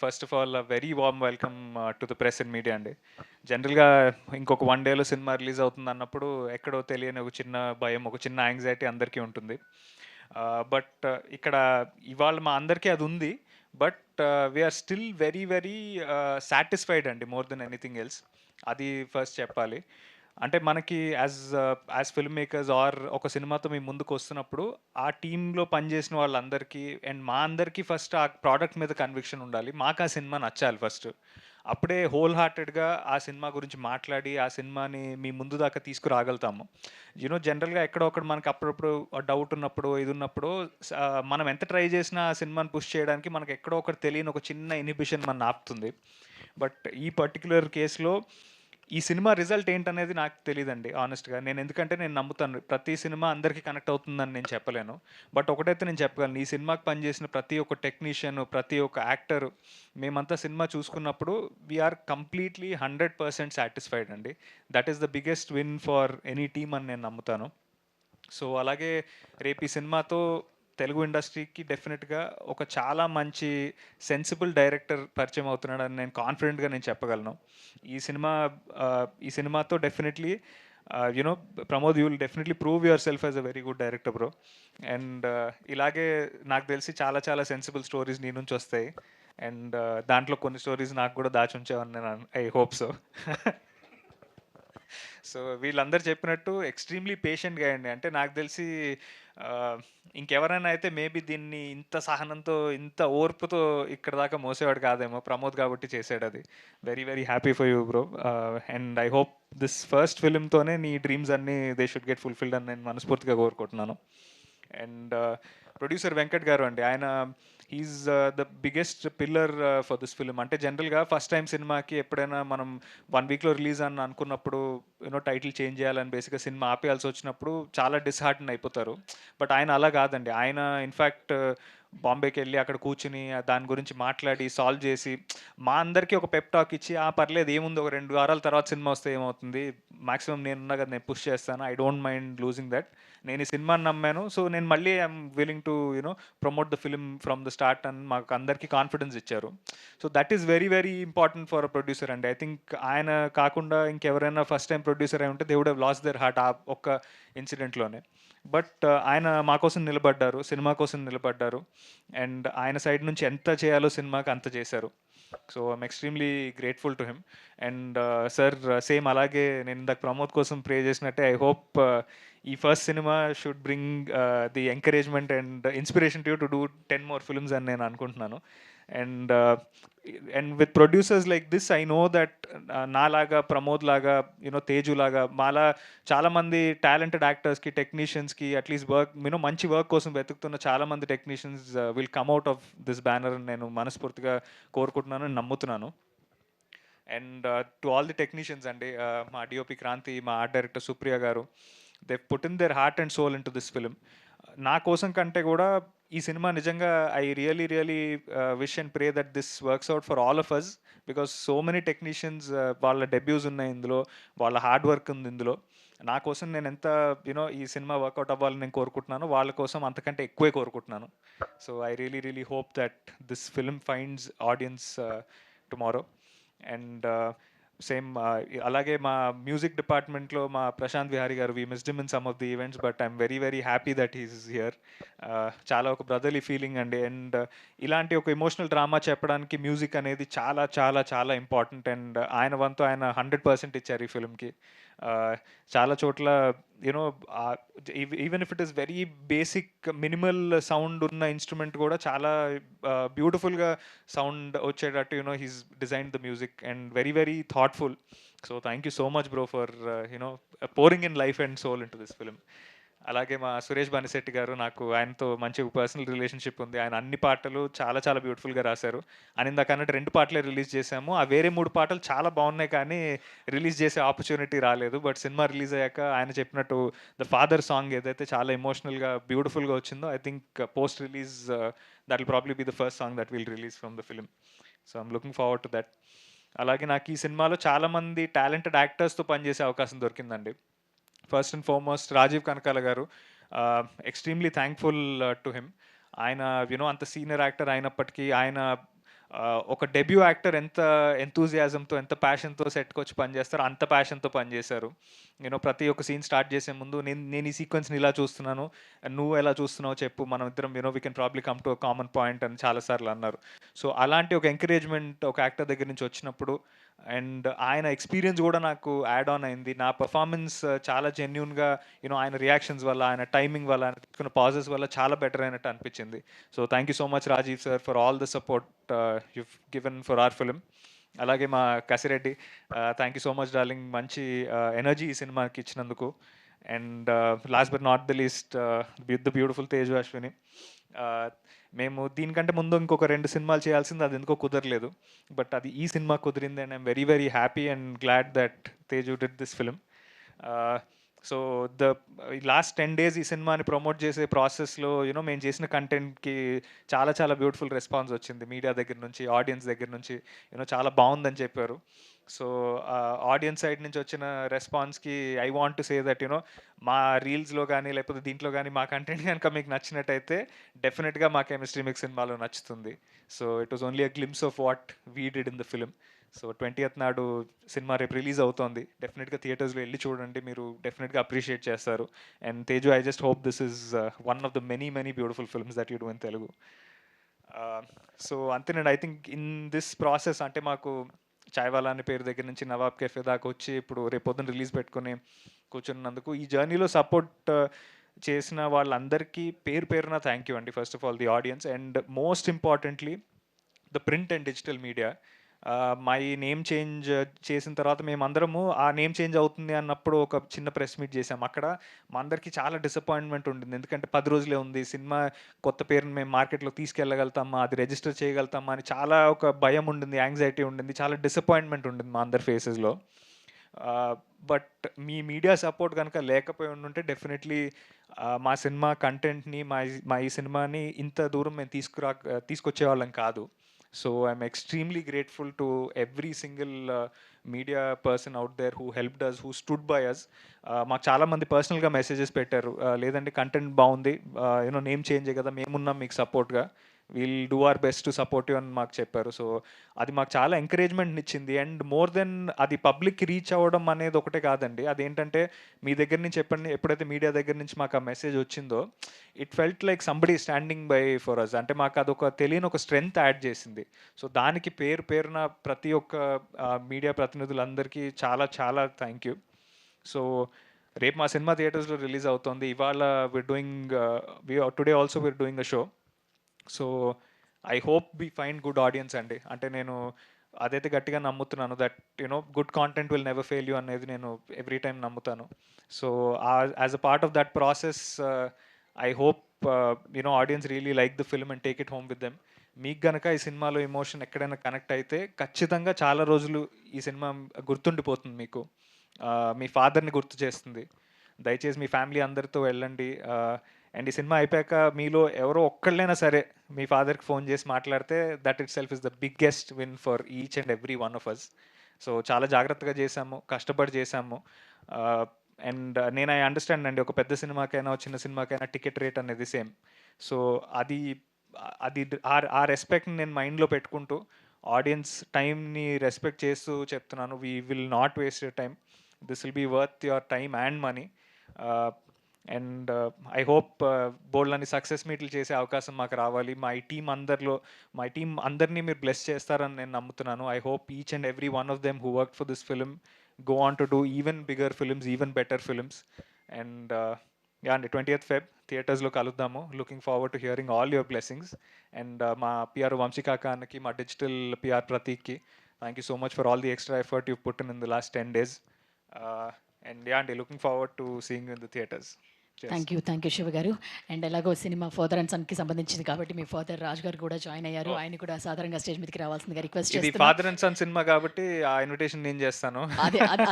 First of all very warm welcome to the press and media అండి. జనరల్గా ఇంకొక 1 డేలో సినిమా రిలీజ్ అవుతుంది అన్నప్పుడు ఎక్కడో తెలియని ఒక చిన్న భయం, ఒక చిన్న యాంగ్జైటీ అందరికీ ఉంటుంది. బట్ ఇక్కడ ఇవాళ మా అందరికీ అది ఉంది. But we're still very very satisfied అండి, మోర్ దెన్ ఎనీథింగ్ ఎల్స్. అది ఫస్ట్ చెప్పాలి. అంటే మనకి యాజ్ ఫిల్మ్ మేకర్స్ ఆర్ ఒక సినిమాతో మేము ముందుకు వస్తున్నప్పుడు ఆ టీంలో పనిచేసిన వాళ్ళందరికీ అండ్ మా అందరికీ ఫస్ట్ ఆ ప్రోడక్ట్ మీద కన్విక్షన్ ఉండాలి. మాకు ఆ సినిమా నచ్చాలి ఫస్ట్. అప్పుడే హోల్ హార్టెడ్గా ఆ సినిమా గురించి మాట్లాడి ఆ సినిమాని మీ ముందు దాకా తీసుకురాగలుగుతాము. జనరల్గా ఎక్కడో ఒకటి మనకి అప్పుడప్పుడు డౌట్ ఉన్నప్పుడు ఇది ఉన్నప్పుడు మనం ఎంత ట్రై చేసినా ఆ సినిమాని పుష్ చేయడానికి మనకి ఎక్కడో ఒకటి తెలియని ఒక చిన్న ఇన్హిబిషన్ మన ఆపుతుంది. బట్ ఈ పర్టిక్యులర్ కేసులో ఈ సినిమా రిజల్ట్ ఏంటనేది నాకు తెలియదండి ఆనెస్ట్గా. ఎందుకంటే నేను నమ్ముతాను ప్రతి సినిమా అందరికీ కనెక్ట్ అవుతుందని నేను చెప్పలేను. బట్ ఒకటైతే నేను చెప్పగలను, ఈ సినిమాకి పనిచేసిన ప్రతి ఒక్క టెక్నీషియన్, ప్రతి ఒక్క యాక్టర్, మేమంతా సినిమా చూసుకున్నప్పుడు వీఆర్ కంప్లీట్లీ 100% సాటిస్ఫైడ్ అండి. That is the biggest win for any team అని నేను నమ్ముతాను. సో అలాగే రేపు ఈ సినిమాతో తెలుగు ఇండస్ట్రీకి డెఫినెట్గా ఒక చాలా మంచి సెన్సిబుల్ డైరెక్టర్ పరిచయం అవుతున్నాడని నేను కాన్ఫిడెంట్గా నేను చెప్పగలను. ఈ సినిమా ఈ సినిమాతో definitely you know Pramod, you will definitely prove your self as a very good director bro. And ఇలాగే నాకు తెలిసి చాలా చాలా సెన్సిబుల్ స్టోరీస్ నీ నుంచి వస్తాయి. అండ్ దాంట్లో కొన్ని స్టోరీస్ నాకు కూడా దాచి ఉంచావని నేను ఐ హోప్ సో. సో వీళ్ళందరూ చెప్పినట్టు ఎక్స్ట్రీమ్లీ పేషెంట్గా అండి. అంటే నాకు తెలిసి ఆ, ఇంకెవరైనా అయితే మేబీ దీన్ని ఇంత సహనంతో, ఇంత ఓర్పుతో ఇక్కడ దాకా మోసేవాడు కాదేమో. ప్రమోద్ కాబట్టి చేసాడు అది. Very very happy for you bro. And I hope this first ఫిల్మ్తోనే నీ డ్రీమ్స్ అన్నీ దే షుడ్ గెట్ ఫుల్ఫిల్డ్ అని నేను మనస్ఫూర్తిగా కోరుకుంటున్నాను. అండ్ ప్రొడ్యూసర్ వెంకట్ గారు అండి, ఆయన is the biggest pillar for this film. అంటే జనరల్గా ఫస్ట్ టైం సినిమాకి ఎప్పుడైనా మనం 1 వీక్లో రిలీజ్ అని అనుకున్నప్పుడు టైటిల్ చేంజ్ చేయాలని బేసిక్గా సినిమా ఆపేయాల్సి వచ్చినప్పుడు చాలా డిస్హార్టన్ అయిపోతారు. బట్ ఆయన అలా కాదండి. ఆయన ఇన్ఫ్యాక్ట్ బాంబేకి వెళ్ళి అక్కడ కూర్చుని దాని గురించి మాట్లాడి సాల్వ్ చేసి మా అందరికీ ఒక పెప్ టాక్ ఇచ్చి, పర్లేదు ఏముంది, ఒక 2 వారాల తర్వాత సినిమా వస్తే ఏమవుతుంది, మాక్సిమం నేనున్నా కదా, నేను పుష్ చేస్తాను, I don't mind losing that, నేను ఈ సినిమాని నమ్మాను, సో నేను మళ్ళీ I'm willing to promote the film from the start అని మాకు అందరికీ కాన్ఫిడెన్స్ ఇచ్చారు. So that is very very important for a producer అండి. ఐ థింక్ ఆయన కాకుండా ఇంకెవరైనా ఫస్ట్ టైం ప్రొడ్యూసర్ అయి ఉంటే they would have lost their heart ఆ ఒక్క ఇన్సిడెంట్లోనే. బట్ ఆయన మా కోసం నిలబడ్డారు, సినిమా కోసం నిలబడ్డారు. అండ్ ఆయన సైడ్ నుంచి ఎంత చేయాలో సినిమాకి అంత చేశారు. So I'm extremely grateful to him. And sir, same అలాగే నేను ఇందాక ప్రమోద్ కోసం ప్రే చేసినట్టే ఐ హోప్ ఈ first cinema should bring the encouragement and inspiration to you to do 10 more films అని నేను అనుకుంటున్నాను. And and with producers like this I know that నాలాగా, ప్రమోద్ లాగా, తేజు లాగా, మాలా చాలామంది టాలెంటెడ్ యాక్టర్స్కి, టెక్నీషియన్స్కి అట్లీస్ట్ వర్క్ మంచి వర్క్ కోసం వెతుకుతున్న చాలామంది technicians will come out of this banner అని నేను మనస్ఫూర్తిగా కోరుకుంటున్నాను, నమ్ముతున్నాను. And to all the technicians అండి, మా డిఓపి క్రాంతి, మా art director Supriya garu, they put in their heart and soul in to this film. నా కోసం కంటే కూడా ఈ సినిమా నిజంగా I really really wish and pray that this works out for all of us. Because so many technicians వాళ్ళ debuts ఉన్నాయి ఇందులో, వాళ్ళ హార్డ్ వర్క్ ఉంది ఇందులో. నా కోసం నేను ఎంత ఈ సినిమా వర్కౌట్ అవ్వాలని నేను కోరుకుంటున్నాను, వాళ్ళ కోసం అంతకంటే ఎక్కువే కోరుకుంటున్నాను. So I really really hope that this film finds audience tomorrow. And same అలాగే మా మ్యూజిక్ డిపార్ట్మెంట్లో మా ప్రశాంత్ విహారీ గారు, we missed him in some of the events, but I'm very very happy that he's here. చాలా ఒక బ్రదర్లీ ఫీలింగ్ అండి. And ఇలాంటి ఒక ఎమోషనల్ డ్రామా చెప్పడానికి మ్యూజిక్ అనేది చాలా చాలా చాలా ఇంపార్టెంట్. అండ్ ఆయన వంతు ఆయన 100% ఇచ్చారు ఈ ఫిల్మ్కి. చాలా చోట్ల you know even if it is very basic minimal sound ఉన్న ఇన్స్ట్రుమెంట్ కూడా చాలా బ్యూటిఫుల్గా సౌండ్ వచ్చేటట్టు he's design the music and very very thoughtful. So thank you so much bro for pouring in life and soul in to this film. అలాగే మా సురేష్ బనిశెట్టి గారు, నాకు ఆయనతో మంచి పర్సనల్ రిలేషన్షిప్ ఉంది. ఆయన అన్ని పాటలు చాలా చాలా బ్యూటిఫుల్గా రాశారు. అని ఇందాక అన్నట్టు 2 పాటలే రిలీజ్ చేశాము. ఆ వేరే 3 పాటలు చాలా బాగున్నాయి కానీ రిలీజ్ చేసే ఆపర్చునిటీ రాలేదు. బట్ సినిమా రిలీజ్ అయ్యాక ఆయన చెప్పినట్టు ద ఫాదర్ సాంగ్ ఏదైతే చాలా ఎమోషనల్గా బ్యూటిఫుల్గా వచ్చిందో, I think post release that will probably be the first song that will release from the film. So I'm looking forward to that. అలాగే నాకు ఈ సినిమాలో చాలామంది టాలెంటెడ్ యాక్టర్స్తో పనిచేసే అవకాశం దొరికిందండి. First and foremost Rajeev Kanakala garu, extremely thankful to him. ఆయన అంత సీనియర్ యాక్టర్ అయినప్పటికీ ఆయన ఒక డెబ్యూ యాక్టర్ ఎంత ఎంతూజియాజంతో, ఎంత ప్యాషన్‌తో సెట్‌కొచ్చి పనిచేస్తారో అంత ప్యాషన్‌తో పనిచేశారు. ప్రతి ఒక్క సీన్ స్టార్ట్ చేసే ముందు నేను నేను ఈ సీక్వెన్స్‌ని ఇలా చూస్తున్నాను. నువ్వు ఎలా చూస్తున్నావో చెప్పు. మనం ఇద్దరం we can probably come to a common point అని చాలా సార్లు అన్నారు. సో, అలాంటి ఒక ఎంకరేజ్‌మెంట్ ఒక యాక్టర్ దగ్గర నుంచి వచ్చినప్పుడు అండ్ ఆయన ఎక్స్‌పీరియన్స్ గూడా నాకు యాడ్ ఆన్ అయింది. నా పెర్ఫార్మన్స్ చాలా జెన్యూన్‌గా ఆయన రియాక్షన్స్ వల్ల, ఆయన టైమింగ్ వల్ల, ఆయన తీసుకున్న పాజెస్ వల్ల చాలా బెటర్ అయినట్టు అనిపించింది. So, thank you so much Rajeev sir for all the support you've given for our film. అలాగే మా Kasireddy, thank you so much darling. మంచి ఎనర్జీ ఈ సినిమాకి ఇచ్చినందుకు. And last but not the least the beautiful Teju Ashwini. Uh, మేము దీనికంటే ముందు ఇంకొక 2 సినిమాలు చేయాల్సింది, అది ఎందుకో కుదరలేదు. బట్ అది ఈ సినిమా కుదిరింది and I'm very very happy and glad that Teju did this film. So the last 10 days ఈ సినిమాని ప్రమోట్ చేసే ప్రాసెస్లో మేము చేసిన కంటెంట్కి చాలా చాలా బ్యూటిఫుల్ రెస్పాన్స్ వచ్చింది మీడియా దగ్గర నుంచి, ఆడియన్స్ దగ్గర నుంచి. చాలా బాగుందని చెప్పారు. సో ఆడియన్స్ సైడ్ నుంచి వచ్చిన రెస్పాన్స్కి I want to say that మా రీల్స్లో కానీ లేకపోతే దీంట్లో కానీ మా కంటెంట్ కనుక మీకు నచ్చినట్టయితే డెఫినెట్గా మా కెమిస్ట్రీ మీకు సినిమాలో నచ్చుతుంది. So it was only a glimpse of what we did in the film. So 20th నాడు సినిమా రేపు రిలీజ్ అవుతోంది. డెఫినెట్గా థియేటర్స్లో వెళ్ళి చూడండి, మీరు డెఫినెట్గా అప్రిషియేట్ చేస్తారు. And Teju, I just hope this is one of the many many beautiful films that you do in Telugu. So అంతేనండి. I think in this process అంటే మాకు చాయ్వాలా అనే పేరు దగ్గర నుంచి నవాబ్ కెఫే దాకా వచ్చి ఇప్పుడు రేపు పొద్దున్న రిలీజ్ పెట్టుకుని కూర్చున్నందుకు ఈ జర్నీలో సపోర్ట్ చేసిన వాళ్ళందరికీ పేరు పేరున థ్యాంక్ యూ అండి. First of all the audience and most importantly the print and digital media. మా ఈ నేమ్ చేంజ్ చేసిన తర్వాత మేమందరము ఆ నేమ్ చేంజ్ అవుతుంది అన్నప్పుడు ఒక చిన్న ప్రెస్ మీట్ చేసాం. అక్కడ మా అందరికీ చాలా డిసప్పాయింట్మెంట్ ఉండింది. ఎందుకంటే 10 రోజులే ఉంది సినిమా, కొత్త పేరుని మేము మార్కెట్లో తీసుకెళ్ళగలుగుతామా, అది రిజిస్టర్ చేయగలుగుతామా అని చాలా ఒక భయం ఉండింది, యాంగ్జైటీ ఉండింది, చాలా డిసప్పాయింట్మెంట్ ఉండింది మా అందరి ఫేసెస్లో. బట్ మీ మీడియా సపోర్ట్ కనుక లేకపోయి ఉండుంటే డెఫినెట్లీ మా సినిమా కంటెంట్ని, మా ఈ సినిమాని ఇంత దూరం మేము తీసుకొచ్చేవాళ్ళం కాదు. So I'm extremely grateful to every single media person out there who helped us, who stood by us. మాకు చాలామంది పర్సనల్గా మెసేజెస్ పెట్టారు, లేదంటే కంటెంట్ బాగుంది, నేమ్ చేంజే కదా, మేమున్నాం మీకు సపోర్ట్గా, we'll do our best to support you అని మాకు చెప్పారు. సో అది మాకు చాలా ఎంకరేజ్మెంట్ ఇచ్చింది. అండ్ మోర్ దెన్ అది పబ్లిక్కి రీచ్ అవ్వడం అనేది ఒకటే కాదండి, అదేంటంటే మీ దగ్గర నుంచి ఎప్పుడైతే మీడియా దగ్గర నుంచి మాకు ఆ మెసేజ్ వచ్చిందో, it felt like somebody standing by for us. అంటే మాకు అదొక తెలియని ఒక స్ట్రెంగ్త్ యాడ్ చేసింది. సో దానికి పేరున ప్రతి ఒక్క మీడియా ప్రతినిధులందరికీ చాలా చాలా థ్యాంక్ యూ. సో రేపు మా సినిమా థియేటర్స్లో రిలీజ్ అవుతుంది. ఇవాళ today also we're doing a show. So I hope we find good audience అండి. అంటే నేను అదైతే గట్టిగా నమ్ముతున్నాను that good content will never fail you అనేది నేను ఎవ్రీ టైం నమ్ముతాను. So as a part of that process I hope audience really like the film and take it home with them. మీకు గనక ఈ సినిమాలో ఎమోషన్ ఎక్కడైనా కనెక్ట్ అయితే ఖచ్చితంగా చాలా రోజులు ఈ సినిమా గుర్తుండిపోతుంది మీకు. మీ ఫాదర్ని గుర్తు చేస్తుంది. దయచేసి మీ ఫ్యామిలీ అందరితో వెళ్ళండి. అండ్ ఈ సినిమా అయిపోయాక మీలో ఎవరో ఒక్కళ్ళైనా సరే మీ ఫాదర్కి ఫోన్ చేసి మాట్లాడితే that itself is the biggest win for each and every one of us. So చాలా జాగ్రత్తగా చేశాము, కష్టపడి చేశాము. అండ్ నేను ఐ అండర్స్టాండ్ అండి, ఒక పెద్ద సినిమాకైనా చిన్న సినిమాకైనా టికెట్ రేట్ అనేది సేమ్. సో అది అది ఆ రెస్పెక్ట్ని నేను మైండ్లో పెట్టుకుంటూ ఆడియన్స్ టైంని రెస్పెక్ట్ చేస్తూ చెప్తున్నాను, we will not waste your time. This will be worth your time and money. And I hope bold అని సక్సెస్ మీట్లు చేసే అవకాశం మాకు రావాలి. మా టీం అందరినీ మీరు బ్లెస్ చేస్తారని నేను నమ్ముతున్నాను. I hope each and every one of them who work for this film go on to do even bigger films, even better films. And yeah అండి, 20th Feb థియేటర్స్లో కలుద్దాము. Looking forward to hearing all your blessings. And మా PR వంశీకాకానికి, మా digital PR ప్రతీక్కి thank you so much for all the extra effort you put in the last 10 days. And yeah అండి, looking forward to seeing you in the theatres. Thank you Shiva గారు. And ఎలాగో cinema father and సన్కి సంబంధించింది కాబట్టి మీ father Raj గారు కూడా join అయ్యారు. ఆయన కూడా సాధారణంగా స్టేజ్ మీదకి రావాల్సిందిగా రిక్వెస్ట్ ఇది చేస్తున్నాను. ఫాదర్ అండ్ సన్ సినిమా కాబట్టి ఆ ఇన్విటేషన్ నేను చేస్తాను.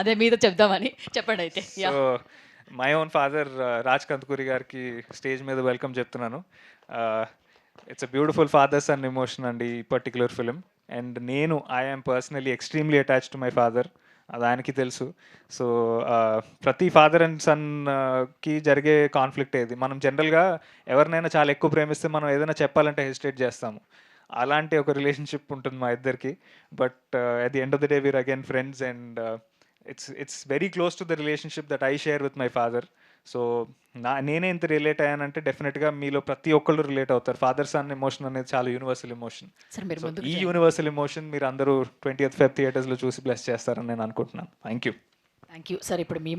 అదే మీద చెప్దామని చెప్పండి అయితే. So my own father Raj Kandukuri గారికి స్టేజ్ మీద వెల్కమ్ చెప్తున్నాను. It's a beautiful father son emotion అండి ఈ particular film. And I'm personally extremely attached to my father, అది ఆయనకి తెలుసు. సో ప్రతి ఫాదర్ అండ్ సన్కి జరిగే కాన్ఫ్లిక్ట్ ఏది. మనం జనరల్గా ఎవరినైనా చాలా ఎక్కువ ప్రేమిస్తే మనం ఏదైనా చెప్పాలంటే హెసిటేట్ చేస్తాము. అలాంటి ఒక రిలేషన్‌షిప్ ఉంటుంది మా ఇద్దరికి. But at the end of the day we're again friends and it's very close to the relationship that I share with my father. So, నేనే ఇంత రిలేట్ అయ్యానంటే డెఫినిట్‌గా మీలో ప్రతి ఒక్కళ్ళు రిలేట్ అవుతారు. ఫాదర్ సన్ ఎమోషన్ అనేది చాలా యూనివర్సల్ ఎమోషన్. సార్ మీరు సో, ముందుకు ఈ జాయిన్ యూనివర్సల్ ఎమోషన్ మీరందరూ 20థ్ ఫెబ్ థియేటర్స్‌లో చూసి బ్లెస్ చేస్తారని నేను అనుకుంటున్నాను. Thank you. Thank you. Sir ఇప్పుడు మీ